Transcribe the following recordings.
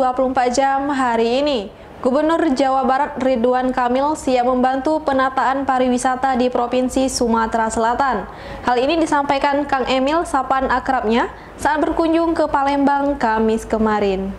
24 jam hari ini. Gubernur Jawa Barat Ridwan Kamil siap membantu penataan pariwisata di Provinsi Sumatera Selatan. Hal ini disampaikan Kang Emil, sapaan akrabnya, saat berkunjung ke Palembang Kamis kemarin.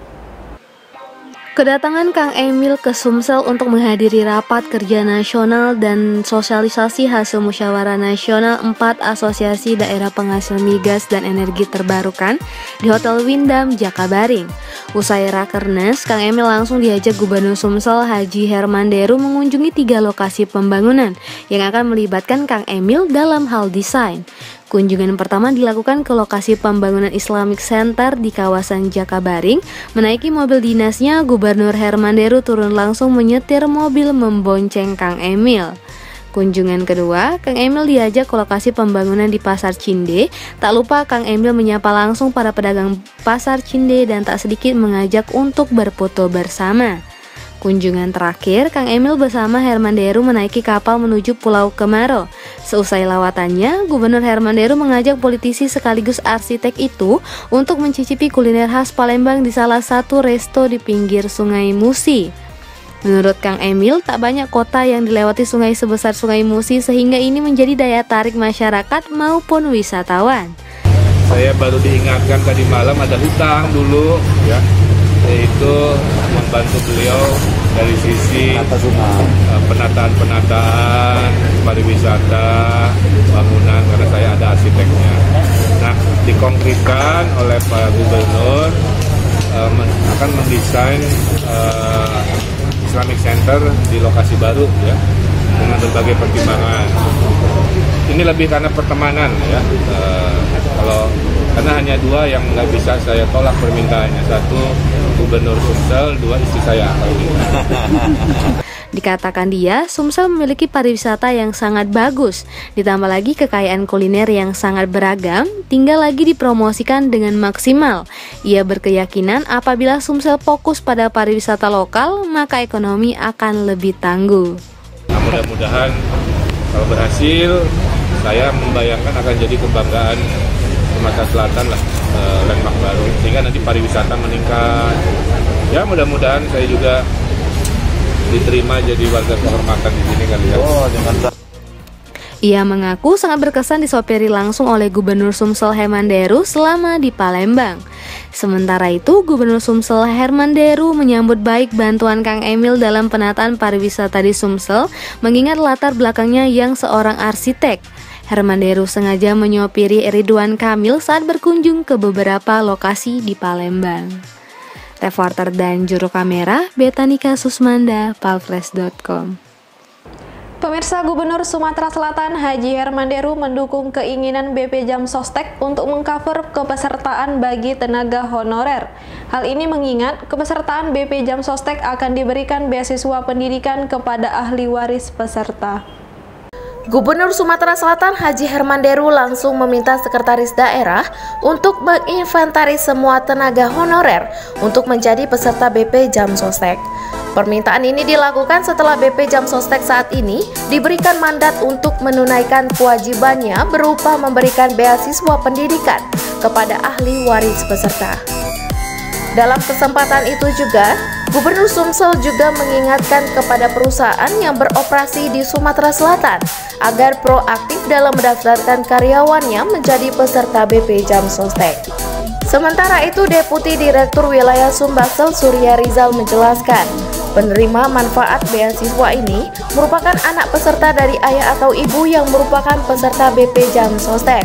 Kedatangan Kang Emil ke Sumsel untuk menghadiri rapat kerja nasional dan sosialisasi hasil musyawarah nasional 4 asosiasi daerah penghasil migas dan energi terbarukan di Hotel Windam, Jakabaring. Usai rakernas, Kang Emil langsung diajak Gubernur Sumsel Haji Herman Deru mengunjungi 3 lokasi pembangunan yang akan melibatkan Kang Emil dalam hal desain. Kunjungan pertama dilakukan ke lokasi pembangunan Islamic Center di kawasan Jakabaring. Menaiki mobil dinasnya, Gubernur Herman Deru turun langsung menyetir mobil membonceng Kang Emil. Kunjungan kedua, Kang Emil diajak ke lokasi pembangunan di Pasar Cinde. Tak lupa Kang Emil menyapa langsung para pedagang Pasar Cinde dan tak sedikit mengajak untuk berfoto bersama. Kunjungan terakhir, Kang Emil bersama Herman Deru menaiki kapal menuju Pulau Kemaro. Seusai lawatannya, Gubernur Herman Deru mengajak politisi sekaligus arsitek itu untuk mencicipi kuliner khas Palembang di salah satu resto di pinggir Sungai Musi. Menurut Kang Emil, tak banyak kota yang dilewati sungai sebesar Sungai Musi sehingga ini menjadi daya tarik masyarakat maupun wisatawan. Saya baru diingatkan tadi malam ada hutang dulu ya, yaitu membantu beliau dari sisi penataan pariwisata, bangunan, karena saya ada arsiteknya. Nah, dikonkretkan oleh Pak Gubernur akan mendesain Islamic Center di lokasi baru ya, dengan berbagai pertimbangan. Ini lebih karena pertemanan ya. Karena hanya 2 yang nggak bisa saya tolak permintaannya, 1 Gubernur Sumsel, 2 istri saya. Dikatakan dia, Sumsel memiliki pariwisata yang sangat bagus, ditambah lagi kekayaan kuliner yang sangat beragam, tinggal lagi dipromosikan dengan maksimal. Ia berkeyakinan apabila Sumsel fokus pada pariwisata lokal, maka ekonomi akan lebih tangguh. Nah, mudah-mudahan kalau berhasil, saya membayangkan akan jadi kebanggaan Sumatera Selatan lah, landmark baru, sehingga nanti pariwisata meningkat. Ya, mudah-mudahan saya juga diterima jadi warga kehormatan di sini kali ya. Ia mengaku sangat berkesan disopiri langsung oleh Gubernur Sumsel Herman Deru selama di Palembang. Sementara itu, Gubernur Sumsel Herman Deru menyambut baik bantuan Kang Emil dalam penataan pariwisata di Sumsel, mengingat latar belakangnya yang seorang arsitek. Herman Deru sengaja menyopiri Ridwan Kamil saat berkunjung ke beberapa lokasi di Palembang. Reporter dan juru kamera Betanika Susmanda, palfresh.com. Pemirsa, Gubernur Sumatera Selatan Haji Herman Deru mendukung keinginan BP Jam Sostek untuk mengcover kepesertaan bagi tenaga honorer. Hal ini mengingat kepesertaan BP Jam Sostek akan diberikan beasiswa pendidikan kepada ahli waris peserta. Gubernur Sumatera Selatan Haji Herman Deru langsung meminta sekretaris daerah untuk menginventaris semua tenaga honorer untuk menjadi peserta BP Jam Sostek. Permintaan ini dilakukan setelah BP Jam Sostek saat ini diberikan mandat untuk menunaikan kewajibannya berupa memberikan beasiswa pendidikan kepada ahli waris peserta. Dalam kesempatan itu juga, Gubernur Sumsel juga mengingatkan kepada perusahaan yang beroperasi di Sumatera Selatan agar proaktif dalam mendaftarkan karyawannya menjadi peserta BP Jam Sostek. Sementara itu, Deputi Direktur Wilayah Sumbaksel Surya Rizal menjelaskan, penerima manfaat beasiswa ini merupakan anak peserta dari ayah atau ibu yang merupakan peserta BP Jam Sostek.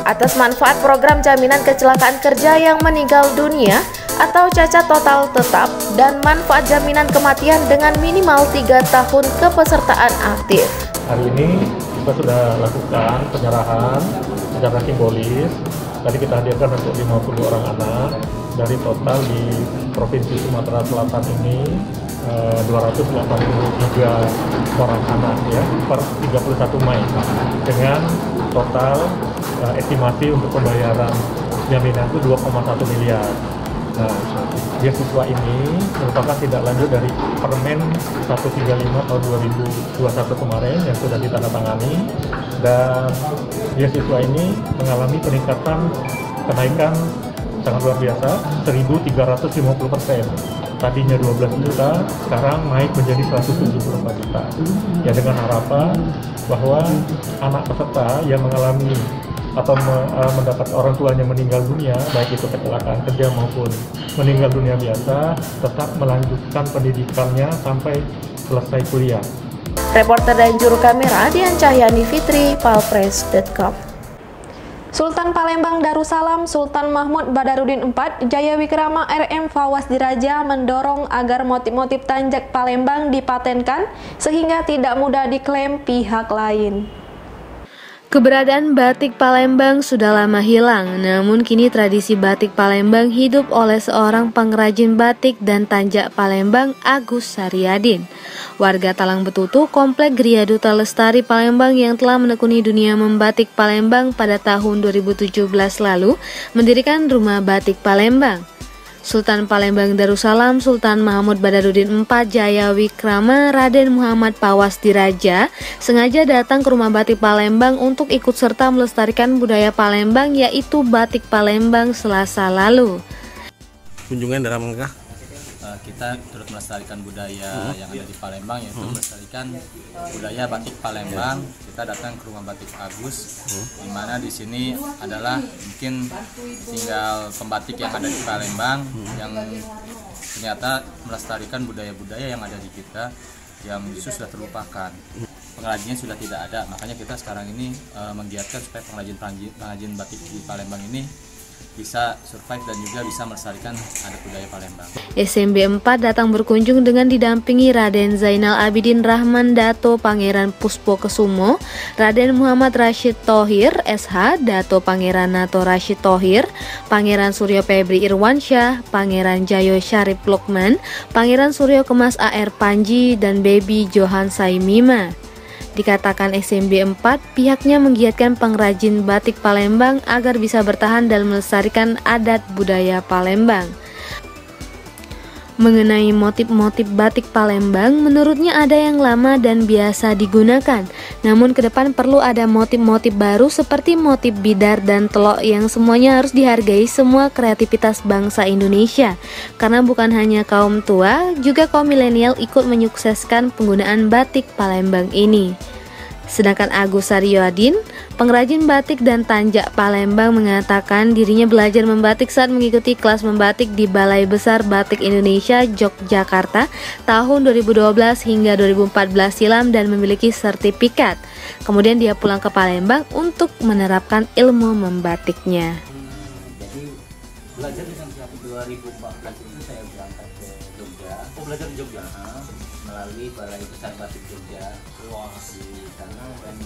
Atas manfaat program jaminan kecelakaan kerja yang meninggal dunia atau cacat total tetap dan manfaat jaminan kematian dengan minimal 3 tahun kepesertaan aktif. Hari ini kita sudah lakukan penyerahan secara simbolis. Tadi kita hadirkan untuk 50 orang anak dari total di Provinsi Sumatera Selatan ini 283 orang anak ya per 31 Mei dengan total estimasi untuk pembayaran jaminan itu 2,1 miliar. Nah, beasiswa ini merupakan tindak lanjut dari Permen 135 tahun 2021 kemarin yang sudah ditandatangani, dan beasiswa ini mengalami kenaikan sangat luar biasa, 1.350%. Tadinya 12 juta, sekarang naik menjadi 174 juta. Ya dengan harapan bahwa anak peserta yang mengalami atau mendapat orang tuanya meninggal dunia, baik itu kecelakaan kerja maupun meninggal dunia biasa, tetap melanjutkan pendidikannya sampai selesai kuliah. Reporter dan juru kamera Dian Cahyani Fitri, palfresh.com. Sultan Palembang Darussalam Sultan Mahmud Badarudin IV Jaya Wikrama RM Fawaz Diraja mendorong agar motif-motif Tanjak Palembang dipatenkan sehingga tidak mudah diklaim pihak lain. Keberadaan batik Palembang sudah lama hilang, namun kini tradisi batik Palembang hidup oleh seorang pengrajin batik dan tanjak Palembang, Agus Saryadin. Warga Talang Betutu, Komplek Geria Duta Lestari Palembang yang telah menekuni dunia membatik Palembang pada tahun 2017 lalu, mendirikan Rumah Batik Palembang. Sultan Palembang Darussalam Sultan Mahmud Badarudin IV Jaya Wikrama Raden Muhammad Fawaz Diraja sengaja datang ke Rumah Batik Palembang untuk ikut serta melestarikan budaya Palembang, yaitu batik Palembang Selasa lalu. Kunjungan dalam rangka kita turut melestarikan budaya yang ada di Palembang, yaitu melestarikan budaya batik Palembang. Kita datang ke Rumah Batik Agus, di mana di sini adalah mungkin tinggal pembatik yang ada di Palembang yang ternyata melestarikan budaya-budaya yang ada di kita yang justru sudah terlupakan. Pengrajinnya sudah tidak ada, makanya kita sekarang ini menggiatkan supaya pengrajin batik di Palembang ini bisa survive dan juga bisa melestarikan adat budaya Palembang. SMB 4 datang berkunjung dengan didampingi Raden Zainal Abidin Rahman Dato Pangeran Puspo Kesumo, Raden Muhammad Rashid Thohir SH, Dato Pangeran Nato Rashid Thohir, Pangeran Suryo Febri Irwansyah, Pangeran Jayo Syarif Lukman, Pangeran Suryo Kemas AR Panji, dan Baby Johan Saimima. Dikatakan SMB 4, pihaknya menggiatkan pengrajin batik Palembang agar bisa bertahan dan melestarikan adat budaya Palembang. Mengenai motif-motif batik Palembang, menurutnya ada yang lama dan biasa digunakan. Namun ke depan perlu ada motif-motif baru seperti motif bidar dan telok yang semuanya harus dihargai semua kreativitas bangsa Indonesia. Karena bukan hanya kaum tua, juga kaum milenial ikut menyukseskan penggunaan batik Palembang ini. Sedangkan Agus Saryadin, pengrajin batik dan tanjak Palembang, mengatakan dirinya belajar membatik saat mengikuti kelas membatik di Balai Besar Batik Indonesia Yogyakarta tahun 2012 hingga 2014 silam dan memiliki sertifikat. Kemudian dia pulang ke Palembang untuk menerapkan ilmu membatiknya. Jadi belajar dengan 2014 itu saya berangkat ke Jogja. Belajar di Jogja melalui Balai Besar Batik Jogja. Di sana dan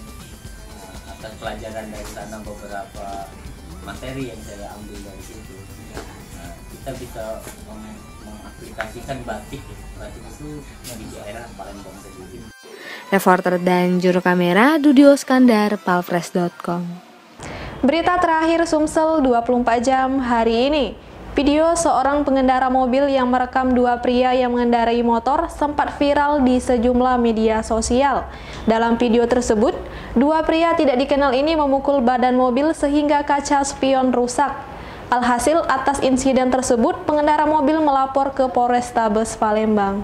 atas pelajaran dari sana beberapa materi yang saya ambil dari situ, kita bisa mengaplikasikan batik itu yang di daerah Palembang sendiri. Reporter dan juru kamera Dudio Skandar, palfresh.com. Berita terakhir Sumsel 24 jam hari ini. Video seorang pengendara mobil yang merekam dua pria yang mengendarai motor sempat viral di sejumlah media sosial. Dalam video tersebut, dua pria tidak dikenal ini memukul badan mobil sehingga kaca spion rusak. Alhasil, atas insiden tersebut, pengendara mobil melapor ke Polrestabes Palembang.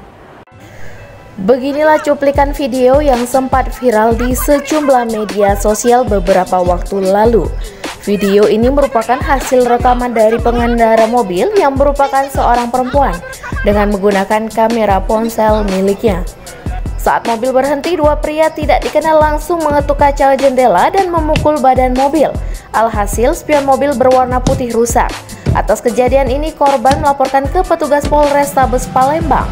Beginilah cuplikan video yang sempat viral di sejumlah media sosial beberapa waktu lalu. Video ini merupakan hasil rekaman dari pengendara mobil yang merupakan seorang perempuan dengan menggunakan kamera ponsel miliknya. Saat mobil berhenti, dua pria tidak dikenal langsung mengetuk kaca jendela dan memukul badan mobil. Alhasil, spion mobil berwarna putih rusak. Atas kejadian ini, korban melaporkan ke petugas Polrestabes Palembang.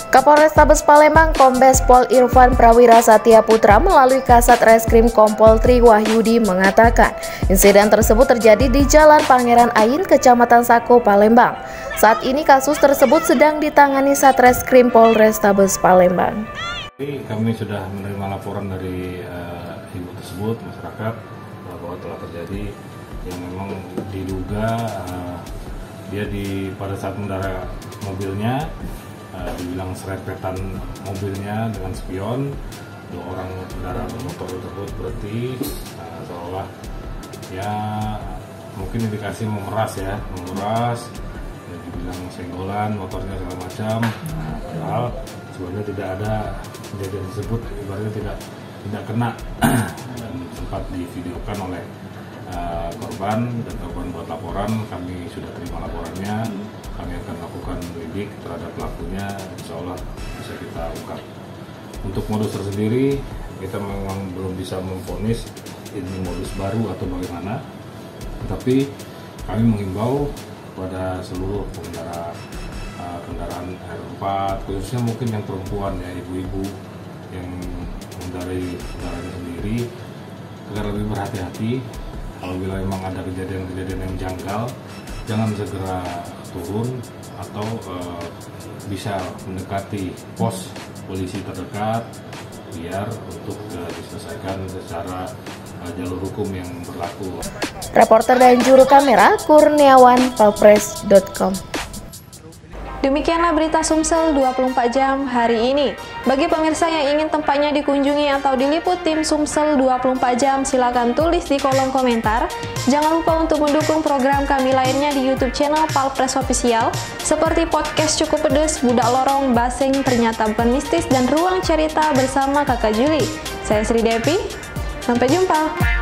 Kapolrestabes Palembang Kombes Pol Irfan Prawira Satya Putra melalui Kasat Reskrim Kompol Tri Wahyudi mengatakan insiden tersebut terjadi di Jalan Pangeran Ain, Kecamatan Sako, Palembang. Saat ini kasus tersebut sedang ditangani Satreskrim Polrestabes Palembang. Kami sudah menerima laporan dari ibu tersebut, masyarakat, bahwa telah terjadi yang memang diduga dia pada saat mengendarai mobilnya dibilang serepetan mobilnya dengan spion, dua orang pengendara motor tersebut berhenti, seolah ya mungkin indikasi memeras ya, dibilang senggolan, motornya segala macam. Padahal sebenarnya tidak ada kejadian tersebut, ibaratnya tidak kena. Dan sempat divideokan oleh korban, dan korban buat laporan. Kami sudah terima laporannya, kami akan lakukan lidik terhadap pelakunya, insya Allah bisa kita ungkap. Untuk modus tersendiri kita memang belum bisa memvonis ini modus baru atau bagaimana, tapi kami mengimbau kepada seluruh pengendara kendaraan R4, khususnya mungkin yang perempuan ya, ibu-ibu yang mengendarai kendaraannya sendiri, agar lebih berhati-hati. Apabila memang ada kejadian-kejadian yang janggal, jangan segera turun atau bisa mendekati pos polisi terdekat biar untuk diselesaikan secara jalur hukum yang berlaku. Reporter dan juru kamera Kurniawan, palpres.com. Demikianlah berita Sumsel 24 jam hari ini. Bagi pemirsa yang ingin tempatnya dikunjungi atau diliput tim Sumsel 24 jam, silakan tulis di kolom komentar. Jangan lupa untuk mendukung program kami lainnya di YouTube channel Palpres Official, seperti podcast Cukup Pedes, Budak Lorong, Basing, Ternyata Bukan Mistis, dan Ruang Cerita bersama Kakak Juli. Saya Sri Devi, sampai jumpa.